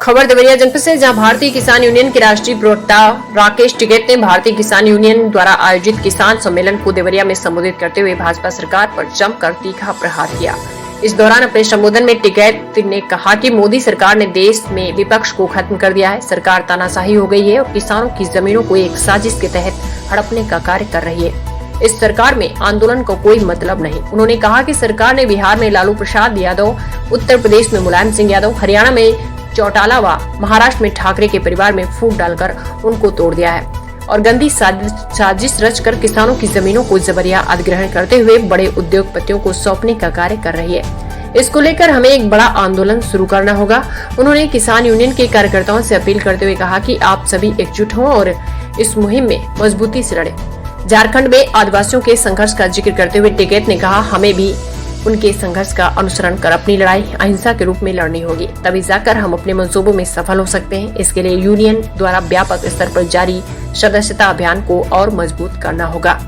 खबर देवरिया जनपद से, जहां भारतीय किसान यूनियन के राष्ट्रीय प्रवक्ता राकेश टिकैत ने भारतीय किसान यूनियन द्वारा आयोजित किसान सम्मेलन को देवरिया में संबोधित करते हुए भाजपा सरकार पर जमकर तीखा प्रहार किया। इस दौरान अपने संबोधन में टिकैत ने कहा कि मोदी सरकार ने देश में विपक्ष को खत्म कर दिया है। सरकार तानाशाही हो गई है और किसानों की जमीनों को एक साजिश के तहत हड़पने का कार्य कर रही है। इस सरकार में आंदोलन का कोई मतलब नहीं। उन्होंने कहा कि सरकार ने बिहार में लालू प्रसाद यादव, उत्तर प्रदेश में मुलायम सिंह यादव, हरियाणा में चौटाला व महाराष्ट्र में ठाकरे के परिवार में फूट डालकर उनको तोड़ दिया है और गंदी साजिश रचकर किसानों की जमीनों को जबरिया अधिग्रहण करते हुए बड़े उद्योगपतियों को सौंपने का कार्य कर रही है। इसको लेकर हमें एक बड़ा आंदोलन शुरू करना होगा। उन्होंने किसान यूनियन के कार्यकर्ताओं से अपील करते हुए कहा कि आप सभी एकजुट हों और इस मुहिम में मजबूती से लड़े। झारखंड में आदिवासियों के संघर्ष का जिक्र करते हुए टिकैत ने कहा, हमें भी उनके संघर्ष का अनुसरण कर अपनी लड़ाई अहिंसा के रूप में लड़नी होगी, तभी जाकर हम अपने मंसूबों में सफल हो सकते हैं। इसके लिए यूनियन द्वारा व्यापक स्तर पर जारी सदस्यता अभियान को और मजबूत करना होगा।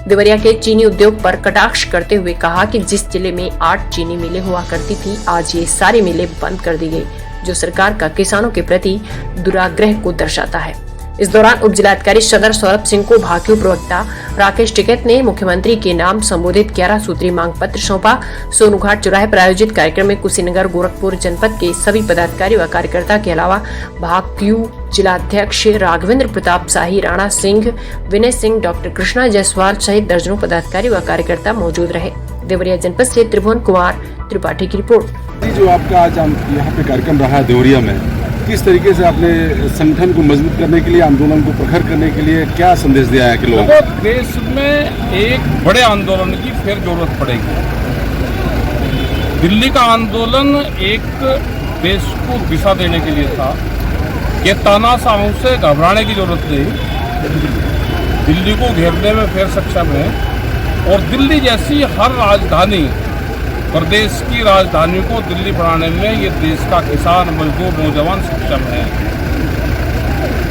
देवरिया के चीनी उद्योग पर कटाक्ष करते हुए कहा कि जिस जिले में 8 चीनी मिलें हुआ करती थी, आज ये सारी मिलें बंद कर दी गई, जो सरकार का किसानों के प्रति दुराग्रह को दर्शाता है। इस दौरान उप जिलाधिकारी सदर सौरभ सिंह को भाकियू प्रवक्ता राकेश टिकैत ने मुख्यमंत्री के नाम संबोधित 11 सूत्री मांग पत्र सौंपा। सोनूघाट चौराहे पर आयोजित कार्यक्रम में कुशीनगर, गोरखपुर जनपद के सभी पदाधिकारी व कार्यकर्ता के अलावा भाकियू जिलाध्यक्ष राघवेंद्र प्रताप शाही, राणा सिंह, विनय सिंह, डॉक्टर कृष्णा जायसवाल सहित दर्जनों पदाधिकारी व कार्यकर्ता मौजूद रहे। देवरिया जनपद से त्रिभुवन कुमार त्रिपाठी की रिपोर्ट। जो आपका आज यहाँ पे कार्यक्रम रहा देवरिया में, किस तरीके से आपने संगठन को मजबूत करने के लिए, आंदोलन को प्रखर करने के लिए क्या संदेश दिया है कि लोगों को? देश में एक बड़े आंदोलन की फिर जरूरत पड़ेगी। दिल्ली का आंदोलन एक देश को दिशा देने के लिए था। ये तानाशाहों से घबराने की जरूरत नहीं, दिल्ली को घेरने में फिर सक्षम है और दिल्ली जैसी हर राजधानी, प्रदेश की राजधानी को दिल्ली बनाने में ये देश का किसान, मजदूर, नौजवान सक्षम है।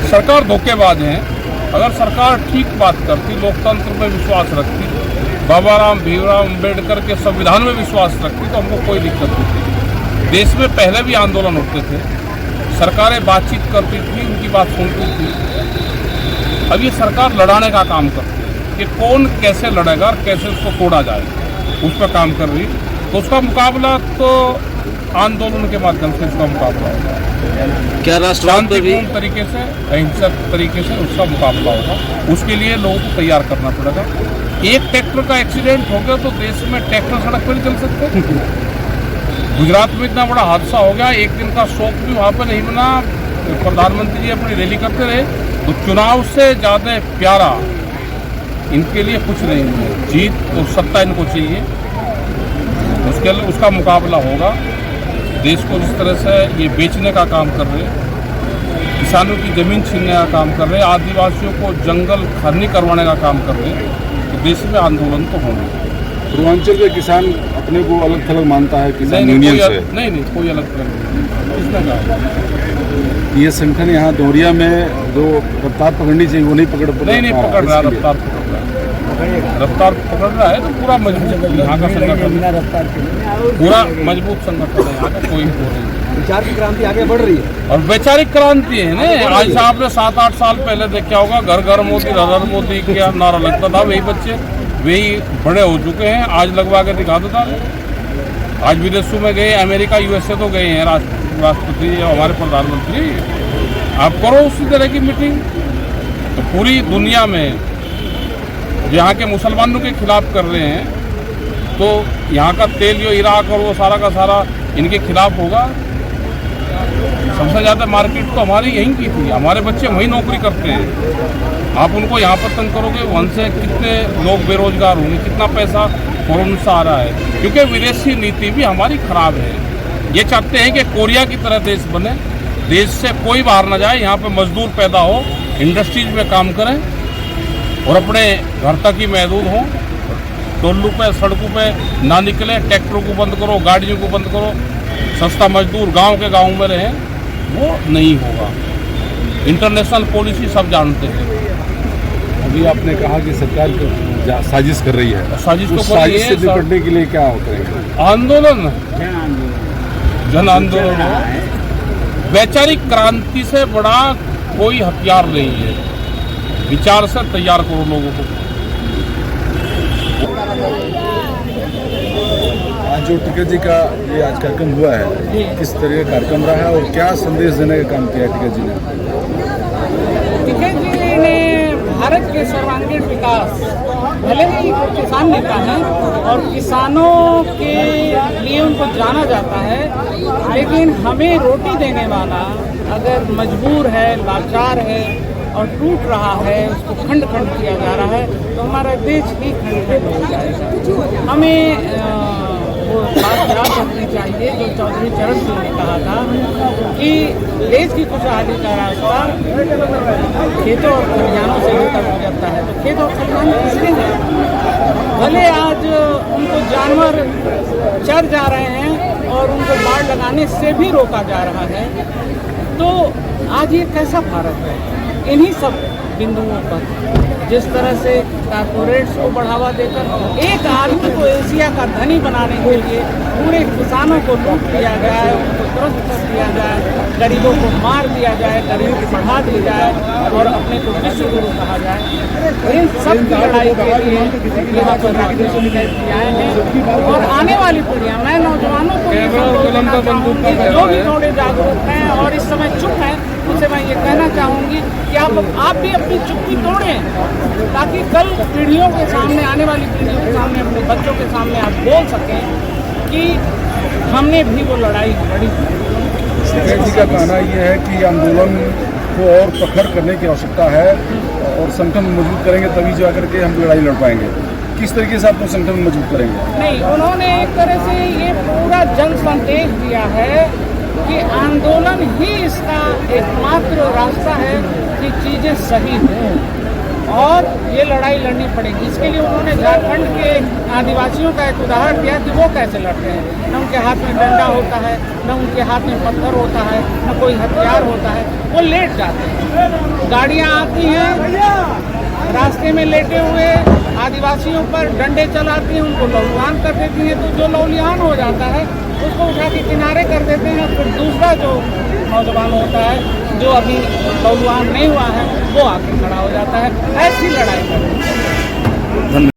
सरकार धोखेबाज है। अगर सरकार ठीक बात करती, लोकतंत्र में विश्वास रखती, बाबा राम भीमराव अम्बेडकर के संविधान में विश्वास रखती, तो हमको कोई दिक्कत नहीं थी। देश में पहले भी आंदोलन होते थे, सरकारें बातचीत करती थी, उनकी बात सुनती थी। अब ये सरकार लड़ाने का काम करती है कि कौन कैसे लड़ेगा और कैसे उसको तोड़ा जाए, उस पर काम कर रही। तो उसका मुकाबला तो आंदोलन के माध्यम से उसका मुकाबला होगा। क्या शांतिपूर्ण तरीके से, अहिंसक तरीके से उसका मुकाबला होगा। उसके लिए लोगों को तैयार करना पड़ेगा। एक ट्रैक्टर का एक्सीडेंट हो गया तो देश में ट्रैक्टर सड़क पर नहीं चल सकते। गुजरात में इतना बड़ा हादसा हो गया, एक दिन का शोक भी वहाँ पर नहीं बना। प्रधानमंत्री जी अपनी रैली करते रहे। तो चुनाव से ज़्यादा प्यारा इनके लिए कुछ नहीं है। जीत और सत्ता इनको चाहिए, उसका मुकाबला होगा। देश को जिस तरह से ये बेचने का काम कर रहे, किसानों की जमीन छीनने का काम कर रहे, आदिवासियों को जंगल खनन करवाने का काम कर रहे, तो देश में आंदोलन तो होंगे। पूर्वांचल के किसान अपने को अलग थलग मानता है किसान यूनियन से? नहीं, कोई अलग थलग नहीं। किसने कहा? ये संगठन यहाँ देवरिया में जो रफ्तार पकड़नी चाहिए वो नहीं पकड़ पकड़ रहा। रफ्तार पकड़ रहा है तो पूरा मजबूत यहाँ का संगठन, पूरा मजबूत संगठन है यहाँ का। कोई विचार की क्रांति आगे बढ़ रही है और वैचारिक क्रांति है ना। आज आपने 7-8 साल पहले देखा होगा, घर घर मोदी, हर मोदी क्या नारा लगता था। वही बच्चे वही बड़े हो चुके हैं। आज लगवा के दिखा देता है। आज विदेशों में गए, अमेरिका, USA तो गए हैं राष्ट्रपति या हमारे प्रधानमंत्री। आप करो उसी तरह की मीटिंग। तो पूरी दुनिया में यहाँ के मुसलमानों के खिलाफ कर रहे हैं, तो यहाँ का तेल जो इराक और वो सारा का सारा इनके खिलाफ होगा। सबसे ज़्यादा मार्केट तो हमारी यहीं की थी, हमारे बच्चे वहीं नौकरी करते हैं। आप उनको यहाँ पर तंग करोगे, वहाँ से कितने लोग बेरोजगार होंगे, कितना पैसा फौरन से आ रहा है। क्योंकि विदेशी नीति भी हमारी खराब है। ये चाहते हैं कि कोरिया की तरह देश बने, देश से कोई बाहर ना जाए, यहाँ पर मजदूर पैदा हो, इंडस्ट्रीज में काम करें और अपने घर तक ही महदूद हों। टोलों पे, सड़कों पे ना निकले, ट्रैक्टरों को बंद करो, गाड़ियों को बंद करो, सस्ता मजदूर गांव के गांव में रहें, वो नहीं होगा। इंटरनेशनल पॉलिसी सब जानते हैं। अभी आपने कहा कि सरकार साजिश कर रही है, साजिश तो साजिश से निपटने के लिए क्या करेंगे? आंदोलन, जन आंदोलन, वैचारिक क्रांति से बड़ा कोई हथियार नहीं है। विचार से तैयार करो लोगों को। आज जो टिकैत जी का ये आज कार्यक्रम हुआ है, किस तरह का कार्यक्रम रहा है और क्या संदेश देने का काम किया टिकैत जी ने? टिकैत जी ने भारत के सर्वांगीण विकास, भले ही किसान नेता हैं और किसानों के लिए उनको जाना जाता है, लेकिन हमें रोटी देने वाला अगर मजबूर है, लाचार है और टूट रहा है, उसको खंड खंड किया जा रहा है, तो हमारा देश ही खंड खंड हो जाएगा। हमें वो बात याद रखनी चाहिए जो चौधरी चरण सिंह ने कहा था कि देश की खुशहाली का रास्ता खेतों और खलिहानों से होकर गुजरता है। तो खेत और खलिहान किसके हैं? भले आज उनको जानवर चर जा रहे हैं और उनको बाड़ लगाने से भी रोका जा रहा है, तो आज ये कैसा भारत है? इन्हीं सब बिंदुओं पर जिस तरह से कारपोरेट्स को बढ़ावा देकर एक आदमी को एशिया का धनी बनाने के लिए पूरे किसानों को लूट लिया जाए, उनको त्रस्त कर दिया जाए, गरीबों को मार दिया जाए, गरीबों को बढ़ा दिया जाए और अपने को विश्व गुरु कहा जाए। इन सब की लड़ाई के लिए यहाँ पर राकेश टिकैत जी आए हैं और आने वाली पीढ़ियाँ, मैं नौजवानों को जो भी थोड़े जागरूक हैं और इस समय चुप हैं, उनसे मैं ये कहना चाहूँगी कि आप भी अपनी चुप्पी तोड़ें, ताकि कल पीढ़ियों के सामने, आने वाली पीढ़ियों के सामने, अपने बच्चों के सामने आप बोल सकें कि हमने भी वो लड़ाई लड़ी। टिकैत जी का कहना ये है कि आंदोलन को और प्रखर करने की आवश्यकता है और संगठन मजबूत करेंगे तभी जा करके हम लड़ाई लड़ पाएंगे। किस तरीके से आपको संगठन मजबूत करेंगे? नहीं, उन्होंने एक तरह से ये पूरा जन संदेश दिया है कि आंदोलन ही इसका एकमात्र रास्ता है कि चीज़ें सही हों और ये लड़ाई लड़नी पड़ेगी। इसके लिए उन्होंने झारखंड के आदिवासियों का एक उदाहरण दिया कि वो कैसे लड़ते हैं। न उनके हाथ में डंडा होता है, न उनके हाथ में पत्थर होता है, न कोई हथियार होता है, वो लेट जाते हैं। गाड़ियाँ आती हैं, रास्ते में लेटे हुए आदिवासियों पर डंडे चलाती हैं, उनको लहूलुहान कर देती हैं, तो जो लहूलुहान हो जाता है उसको उठा के किनारे कर देते हैं। फिर दूसरा जो नौजवान होता है जो अभी लहूलुहान नहीं हुआ है, वो आके खड़ा हो जाता है। ऐसी लड़ाई करते हैं।